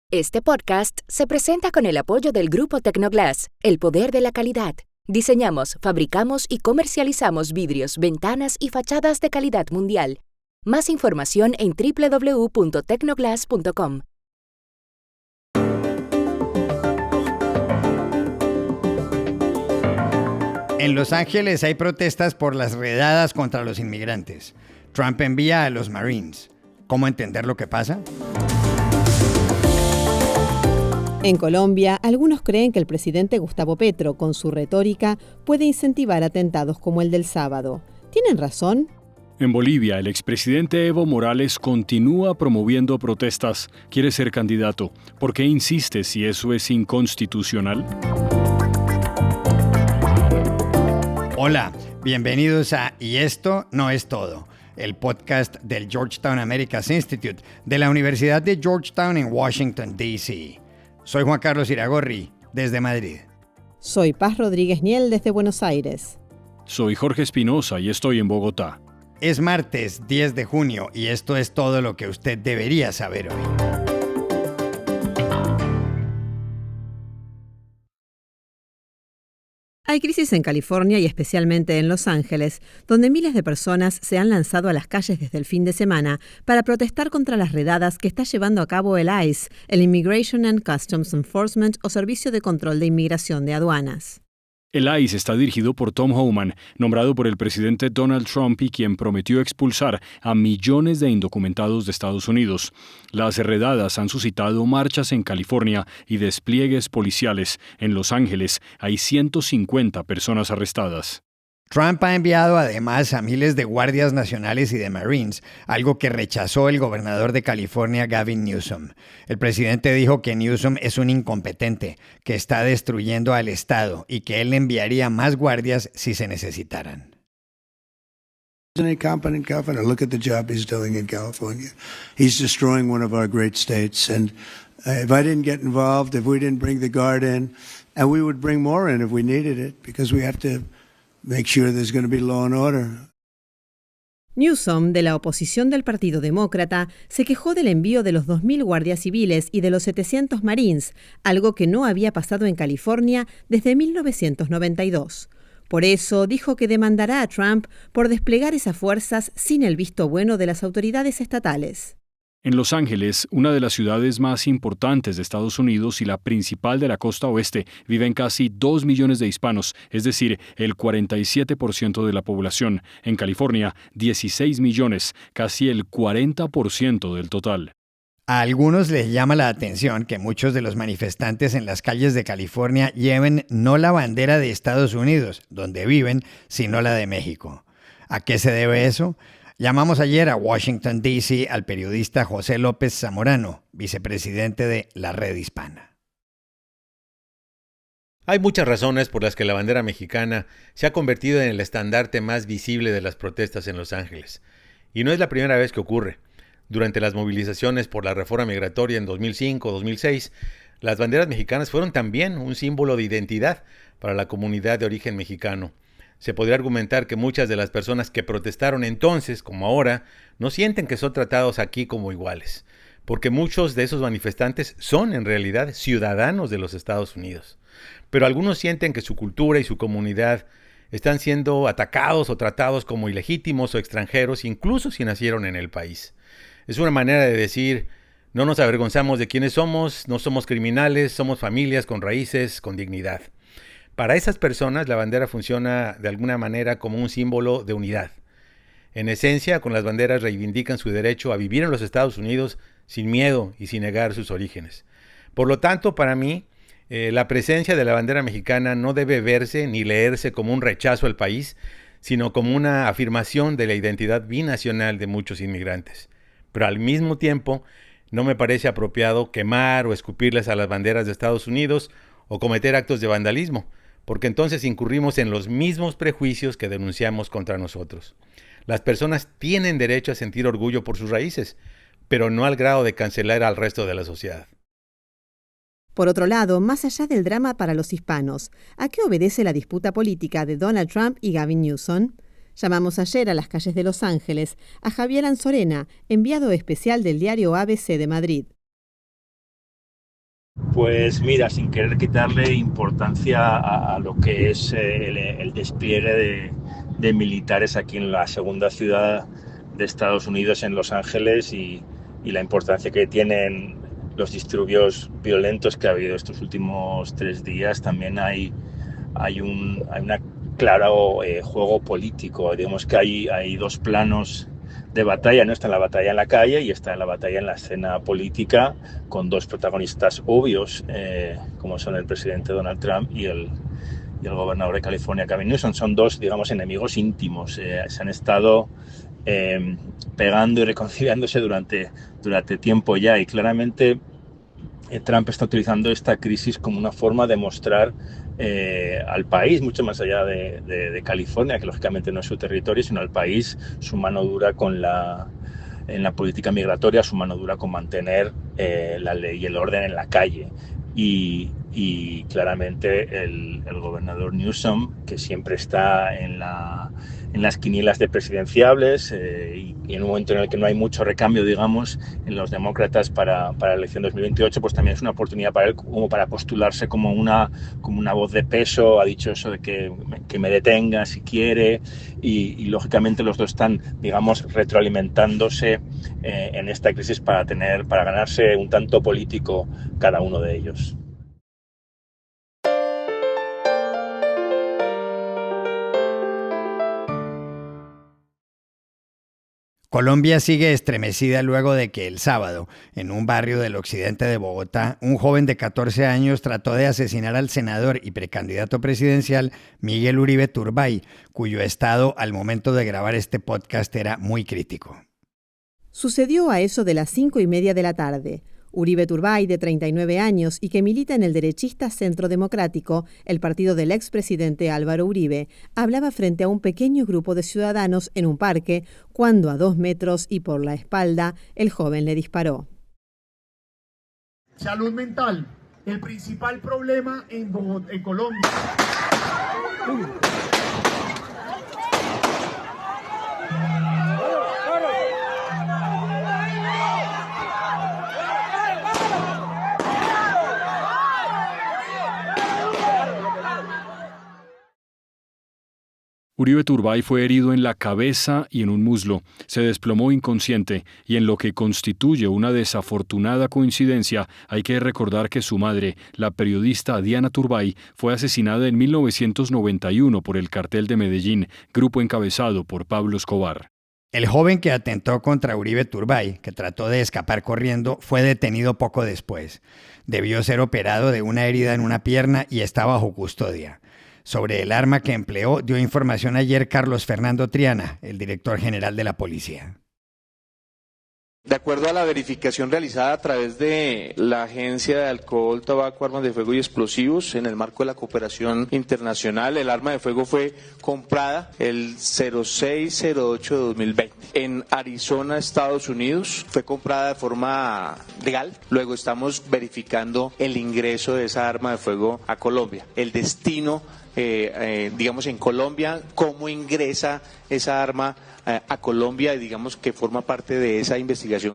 Este podcast se presenta con el apoyo del Grupo Tecnoglass, el poder de la calidad. Diseñamos, fabricamos y comercializamos vidrios, ventanas y fachadas de calidad mundial. Más información en www.tecnoglass.com. En Los Ángeles hay protestas por las redadas contra los inmigrantes. Trump envía a los Marines. ¿Cómo entender lo que pasa? En Colombia, algunos creen que el presidente Gustavo Petro, con su retórica, puede incentivar atentados como el del sábado. ¿Tienen razón? En Bolivia, el expresidente Evo Morales continúa promoviendo protestas. Quiere ser candidato. ¿Por qué insiste si eso es inconstitucional? Hola, bienvenidos a Y esto no es todo, el podcast del Georgetown Americas Institute de la Universidad de Georgetown en Washington, D.C. Soy Juan Carlos Iragorri, desde Madrid. Soy Paz Rodríguez Niel, desde Buenos Aires. Soy Jorge Espinosa y estoy en Bogotá. Es martes 10 de junio y esto es todo lo que usted debería saber hoy. Hay crisis en California y especialmente en Los Ángeles, donde miles de personas se han lanzado a las calles desde el fin de semana para protestar contra las redadas que está llevando a cabo el ICE, el Immigration and Customs Enforcement o Servicio de Control de Inmigración de Aduanas. El ICE está dirigido por Tom Homan, nombrado por el presidente Donald Trump y quien prometió expulsar a millones de indocumentados de Estados Unidos. Las redadas han suscitado marchas en California y despliegues policiales. En Los Ángeles hay 150 personas arrestadas. Trump ha enviado además a miles de guardias nacionales y de Marines, algo que rechazó el gobernador de California, Gavin Newsom. El presidente dijo que Newsom es un incompetente, que está destruyendo al Estado y que él enviaría más guardias si se necesitaran. An incompetent governor. Look at the job he's doing in California. He's destroying one of our great states. And if I didn't get involved, if we didn't bring the guard in, and we would bring more in if we needed it, because we have to make sure there's going to be law and order. Newsom, de la oposición del Partido Demócrata, se quejó del envío de los 2.000 guardias civiles y de los 700 Marines, algo que no había pasado en California desde 1992. Por eso dijo que demandará a Trump por desplegar esas fuerzas sin el visto bueno de las autoridades estatales. En Los Ángeles, una de las ciudades más importantes de Estados Unidos y la principal de la costa oeste, viven casi 2 millones de hispanos, es decir, el 47% de la población. En California, 16 millones, casi el 40% del total. A algunos les llama la atención que muchos de los manifestantes en las calles de California lleven no la bandera de Estados Unidos, donde viven, sino la de México. ¿A qué se debe eso? Llamamos ayer a Washington, D.C. al periodista José López Zamorano, vicepresidente de la Red Hispana. Hay muchas razones por las que la bandera mexicana se ha convertido en el estandarte más visible de las protestas en Los Ángeles. Y no es la primera vez que ocurre. Durante las movilizaciones por la reforma migratoria en 2005-2006, las banderas mexicanas fueron también un símbolo de identidad para la comunidad de origen mexicano. Se podría argumentar que muchas de las personas que protestaron entonces, como ahora, no sienten que son tratados aquí como iguales, porque muchos de esos manifestantes son en realidad ciudadanos de los Estados Unidos. Pero algunos sienten que su cultura y su comunidad están siendo atacados o tratados como ilegítimos o extranjeros, incluso si nacieron en el país. Es una manera de decir, no nos avergonzamos de quiénes somos, no somos criminales, somos familias con raíces, con dignidad. Para esas personas, la bandera funciona de alguna manera como un símbolo de unidad. En esencia, con las banderas reivindican su derecho a vivir en los Estados Unidos sin miedo y sin negar sus orígenes. Por lo tanto, para mí, la presencia de la bandera mexicana no debe verse ni leerse como un rechazo al país, sino como una afirmación de la identidad binacional de muchos inmigrantes. Pero al mismo tiempo, no me parece apropiado quemar o escupirles a las banderas de Estados Unidos o cometer actos de vandalismo, porque entonces incurrimos en los mismos prejuicios que denunciamos contra nosotros. Las personas tienen derecho a sentir orgullo por sus raíces, pero no al grado de cancelar al resto de la sociedad. Por otro lado, más allá del drama para los hispanos, ¿a qué obedece la disputa política de Donald Trump y Gavin Newsom? Llamamos ayer a las calles de Los Ángeles a Javier Anzorena, enviado especial del diario ABC de Madrid. Pues mira, sin querer quitarle importancia a lo que es el despliegue de militares aquí en la segunda ciudad de Estados Unidos, en Los Ángeles, y la importancia que tienen los disturbios violentos que ha habido estos últimos 3 días, también hay una claro juego político. Digamos que hay dos planos de batalla, ¿no? Está la batalla en la calle y está la batalla en la escena política, con dos protagonistas obvios, como son el presidente Donald Trump y el gobernador de California, Gavin Newsom. Son dos, digamos, enemigos íntimos. Se han estado pegando y reconciliándose durante tiempo ya, y claramente Trump está utilizando esta crisis como una forma de mostrar al país, mucho más allá de California, que lógicamente no es su territorio, sino al país, su mano dura en la política migratoria, su mano dura con mantener la ley y el orden en la calle. Y claramente el gobernador Newsom, que siempre está en las quinielas de presidenciables, y en un momento en el que no hay mucho recambio, digamos, en los demócratas para la elección 2028, pues también es una oportunidad para él como para postularse como una voz de peso. Ha dicho eso de que me detenga si quiere, y lógicamente los dos están, digamos, retroalimentándose en esta crisis para ganarse un tanto político cada uno de ellos. Colombia sigue estremecida luego de que el sábado, en un barrio del occidente de Bogotá, un joven de 14 años trató de asesinar al senador y precandidato presidencial Miguel Uribe Turbay, cuyo estado al momento de grabar este podcast era muy crítico. Sucedió a eso de las 5:30 de la tarde. Uribe Turbay, de 39 años y que milita en el derechista Centro Democrático, el partido del expresidente Álvaro Uribe, hablaba frente a un pequeño grupo de ciudadanos en un parque cuando a 2 metros y por la espalda el joven le disparó. Salud mental, el principal problema en Colombia. Uribe Turbay fue herido en la cabeza y en un muslo, se desplomó inconsciente, y en lo que constituye una desafortunada coincidencia, hay que recordar que su madre, la periodista Diana Turbay, fue asesinada en 1991 por el Cartel de Medellín, grupo encabezado por Pablo Escobar. El joven que atentó contra Uribe Turbay, que trató de escapar corriendo, fue detenido poco después. Debió ser operado de una herida en una pierna y está bajo custodia. Sobre el arma que empleó dio información ayer Carlos Fernando Triana, el director general de la policía. De acuerdo a la verificación realizada a través de la Agencia de Alcohol, Tabaco, Armas de Fuego y Explosivos, en el marco de la cooperación internacional, el arma de fuego fue comprada el 06/08 de 2020 en Arizona, Estados Unidos. Fue comprada de forma legal. Luego estamos verificando el ingreso de esa arma de fuego a Colombia. El destino, digamos, en Colombia, cómo ingresa esa arma a Colombia, y digamos que forma parte de esa investigación.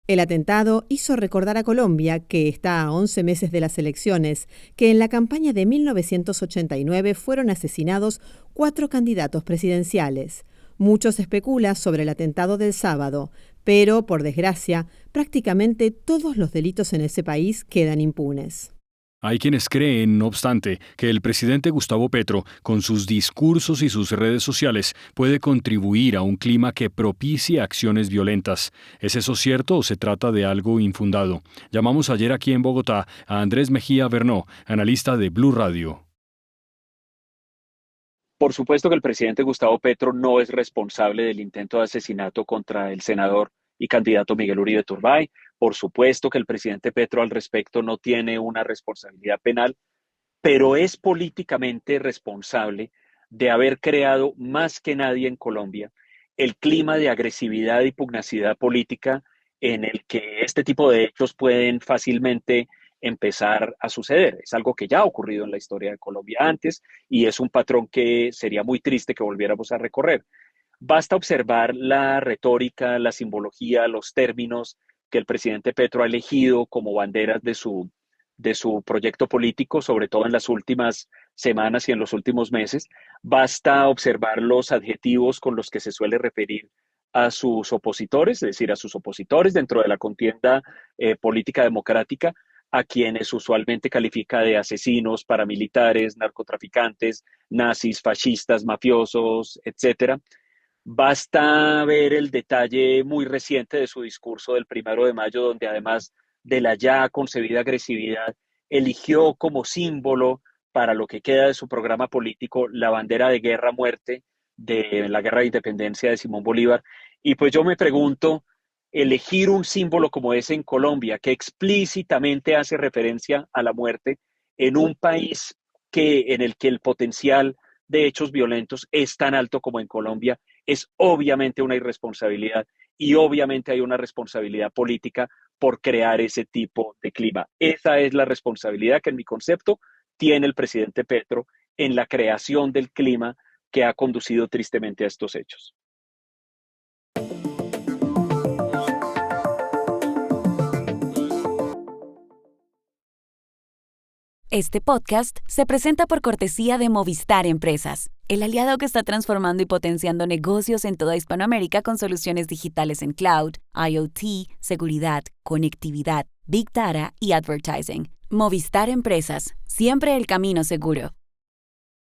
El atentado hizo recordar a Colombia, que está a 11 meses de las elecciones, que en la campaña de 1989 fueron asesinados 4 candidatos presidenciales. Mucho se especula sobre el atentado del sábado, pero, por desgracia, prácticamente todos los delitos en ese país quedan impunes. Hay quienes creen, no obstante, que el presidente Gustavo Petro, con sus discursos y sus redes sociales, puede contribuir a un clima que propicie acciones violentas. ¿Es eso cierto o se trata de algo infundado? Llamamos ayer aquí en Bogotá a Andrés Mejía Bernó, analista de Blue Radio. Por supuesto que el presidente Gustavo Petro no es responsable del intento de asesinato contra el senador y candidato Miguel Uribe Turbay. Por supuesto que el presidente Petro al respecto no tiene una responsabilidad penal, pero es políticamente responsable de haber creado más que nadie en Colombia el clima de agresividad y pugnacidad política en el que este tipo de hechos pueden fácilmente empezar a suceder. Es algo que ya ha ocurrido en la historia de Colombia antes y es un patrón que sería muy triste que volviéramos a recorrer. Basta observar la retórica, la simbología, los términos que el presidente Petro ha elegido como banderas de su proyecto político, sobre todo en las últimas semanas y en los últimos meses. Basta observar los adjetivos con los que se suele referir a sus opositores, es decir, a sus opositores dentro de la contienda política democrática, a quienes usualmente califica de asesinos, paramilitares, narcotraficantes, nazis, fascistas, mafiosos, etcétera. Basta ver el detalle muy reciente de su discurso del 1 de mayo, donde además de la ya concebida agresividad, eligió como símbolo para lo que queda de su programa político la bandera de guerra-muerte de la Guerra de Independencia de Simón Bolívar. Y pues yo me pregunto, elegir un símbolo como ese en Colombia, que explícitamente hace referencia a la muerte en un país en el que el potencial de hechos violentos es tan alto como en Colombia, es obviamente una irresponsabilidad y obviamente hay una responsabilidad política por crear ese tipo de clima. Esa es la responsabilidad que en mi concepto tiene el presidente Petro en la creación del clima que ha conducido tristemente a estos hechos. Este podcast se presenta por cortesía de Movistar Empresas, el aliado que está transformando y potenciando negocios en toda Hispanoamérica con soluciones digitales en cloud, IoT, seguridad, conectividad, Big Data y advertising. Movistar Empresas, siempre el camino seguro.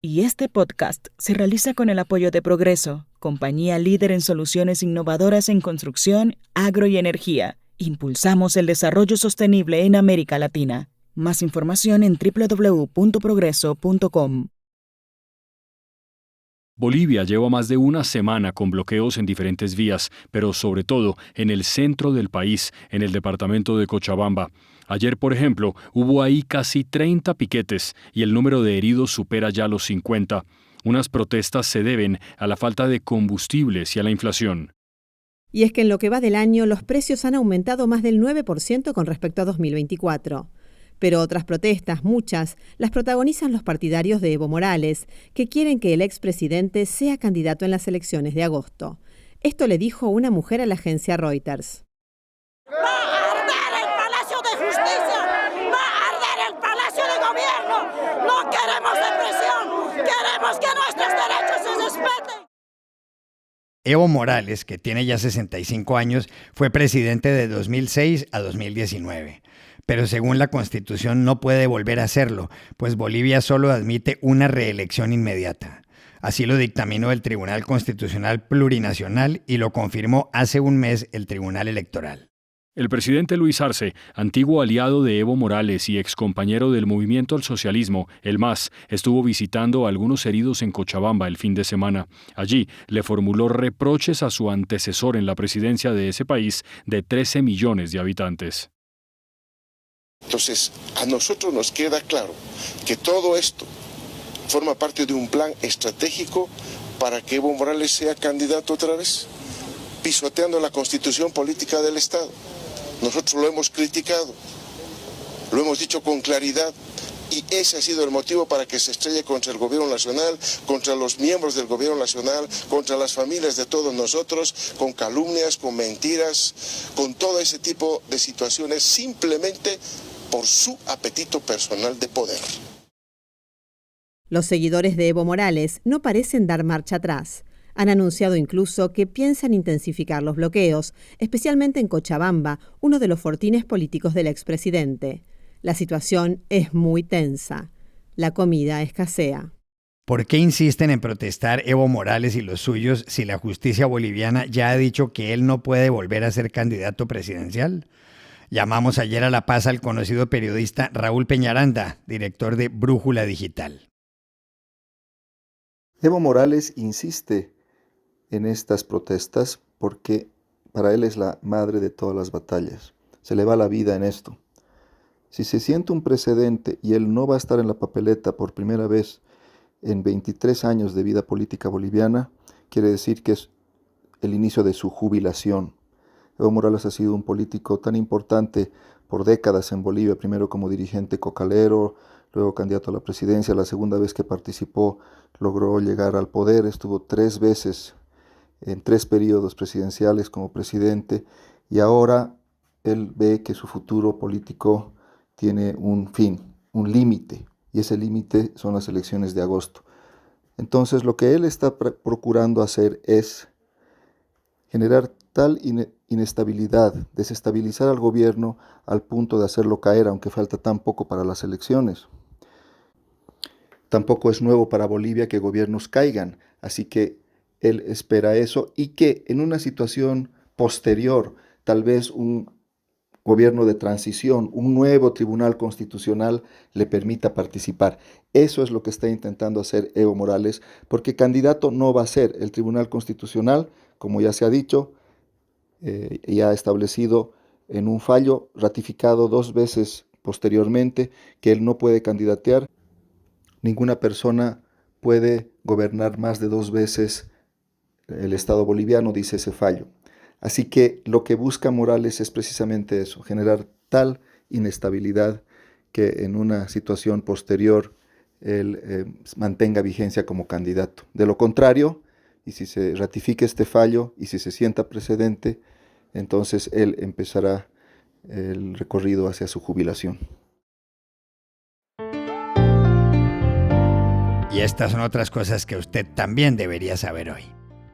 Y este podcast se realiza con el apoyo de Progreso, compañía líder en soluciones innovadoras en construcción, agro y energía. Impulsamos el desarrollo sostenible en América Latina. Más información en www.progreso.com. Bolivia lleva más de una semana con bloqueos en diferentes vías, pero sobre todo en el centro del país, en el departamento de Cochabamba. Ayer, por ejemplo, hubo ahí casi 30 piquetes y el número de heridos supera ya los 50. Unas protestas se deben a la falta de combustibles y a la inflación. Y es que en lo que va del año, los precios han aumentado más del 9% con respecto a 2024. Pero otras protestas, muchas, las protagonizan los partidarios de Evo Morales, que quieren que el expresidente sea candidato en las elecciones de agosto. Esto le dijo una mujer a la agencia Reuters. ¡Va a arder el Palacio de Justicia! ¡Va a arder el Palacio de Gobierno! ¡No queremos represión! ¡Queremos que nuestros derechos se respeten! Evo Morales, que tiene ya 65 años, fue presidente de 2006 a 2019. Pero según la Constitución no puede volver a hacerlo, pues Bolivia solo admite una reelección inmediata. Así lo dictaminó el Tribunal Constitucional Plurinacional y lo confirmó hace un mes el Tribunal Electoral. El presidente Luis Arce, antiguo aliado de Evo Morales y excompañero del Movimiento al Socialismo, el MAS, estuvo visitando a algunos heridos en Cochabamba el fin de semana. Allí le formuló reproches a su antecesor en la presidencia de ese país de 13 millones de habitantes. Entonces, a nosotros nos queda claro que todo esto forma parte de un plan estratégico para que Evo Morales sea candidato otra vez, pisoteando la constitución política del Estado. Nosotros lo hemos criticado, lo hemos dicho con claridad y ese ha sido el motivo para que se estrelle contra el gobierno nacional, contra los miembros del gobierno nacional, contra las familias de todos nosotros, con calumnias, con mentiras, con todo ese tipo de situaciones, simplemente por su apetito personal de poder. Los seguidores de Evo Morales no parecen dar marcha atrás. Han anunciado incluso que piensan intensificar los bloqueos, especialmente en Cochabamba, uno de los fortines políticos del expresidente. La situación es muy tensa. La comida escasea. ¿Por qué insisten en protestar Evo Morales y los suyos si la justicia boliviana ya ha dicho que él no puede volver a ser candidato presidencial? Llamamos ayer a La Paz al conocido periodista Raúl Peñaranda, director de Brújula Digital. Evo Morales insiste en estas protestas porque para él es la madre de todas las batallas. Se le va la vida en esto. Si se siente un precedente y él no va a estar en la papeleta por primera vez en 23 años de vida política boliviana, quiere decir que es el inicio de su jubilación. Evo Morales ha sido un político tan importante por décadas en Bolivia, primero como dirigente cocalero, luego candidato a la presidencia. La segunda vez que participó logró llegar al poder, estuvo 3 veces en 3 periodos presidenciales como presidente y ahora él ve que su futuro político tiene un fin, un límite, y ese límite son las elecciones de agosto. Entonces, lo que él está procurando hacer es generar tal inestabilidad, desestabilizar al gobierno al punto de hacerlo caer, aunque falta tan poco para las elecciones. Tampoco es nuevo para Bolivia que gobiernos caigan, así que él espera eso y que en una situación posterior, tal vez un gobierno de transición, un nuevo tribunal constitucional le permita participar. Eso es lo que está intentando hacer Evo Morales, porque candidato no va a ser. El Tribunal Constitucional, como ya se ha dicho, ya ha establecido en un fallo ratificado 2 veces posteriormente que él no puede candidatear. Ninguna persona puede gobernar más de 2 veces el Estado boliviano, dice ese fallo. Así que lo que busca Morales es precisamente eso, generar tal inestabilidad que en una situación posterior él mantenga vigencia como candidato. De lo contrario, y si se ratifica este fallo y si se sienta precedente, entonces él empezará el recorrido hacia su jubilación. Y estas son otras cosas que usted también debería saber hoy.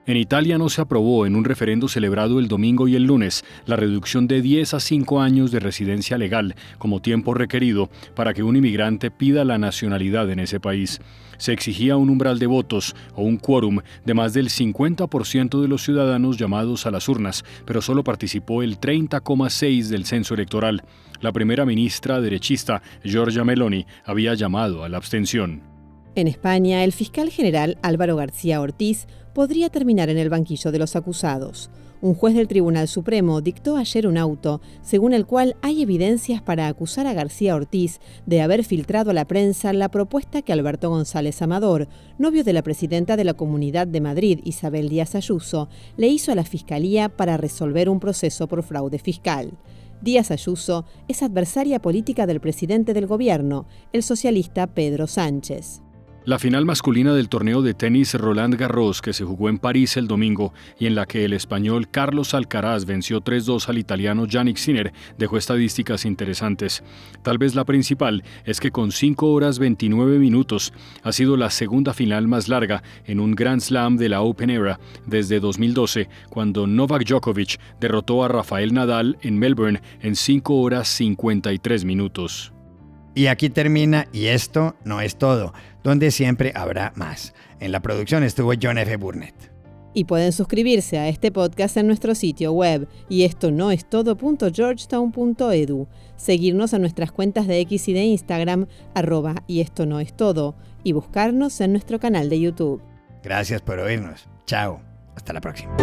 En Italia no se aprobó en un referendo celebrado el domingo y el lunes la reducción de 10 a 5 años de residencia legal como tiempo requerido para que un inmigrante pida la nacionalidad en ese país. Se exigía un umbral de votos o un quórum de más del 50% de los ciudadanos llamados a las urnas, pero solo participó el 30,6% del censo electoral. La primera ministra derechista, Giorgia Meloni, había llamado a la abstención. En España, el fiscal general Álvaro García Ortiz podría terminar en el banquillo de los acusados. Un juez del Tribunal Supremo dictó ayer un auto según el cual hay evidencias para acusar a García Ortiz de haber filtrado a la prensa la propuesta que Alberto González Amador, novio de la presidenta de la Comunidad de Madrid, Isabel Díaz Ayuso, le hizo a la Fiscalía para resolver un proceso por fraude fiscal. Díaz Ayuso es adversaria política del presidente del gobierno, el socialista Pedro Sánchez. La final masculina del torneo de tenis Roland Garros, que se jugó en París el domingo y en la que el español Carlos Alcaraz venció 3-2 al italiano Jannik Sinner, dejó estadísticas interesantes. Tal vez la principal es que con 5 horas 29 minutos ha sido la segunda final más larga en un Grand Slam de la Open Era desde 2012, cuando Novak Djokovic derrotó a Rafael Nadal en Melbourne en 5 horas 53 minutos. Y aquí termina Y esto no es todo, donde siempre habrá más. En la producción estuvo John F. Burnett. Y pueden suscribirse a este podcast en nuestro sitio web yestonoestodo.georgetown.edu, seguirnos en nuestras cuentas de X y de Instagram @yestonoestodo y buscarnos en nuestro canal de YouTube. Gracias por oírnos. Chao. Hasta la próxima.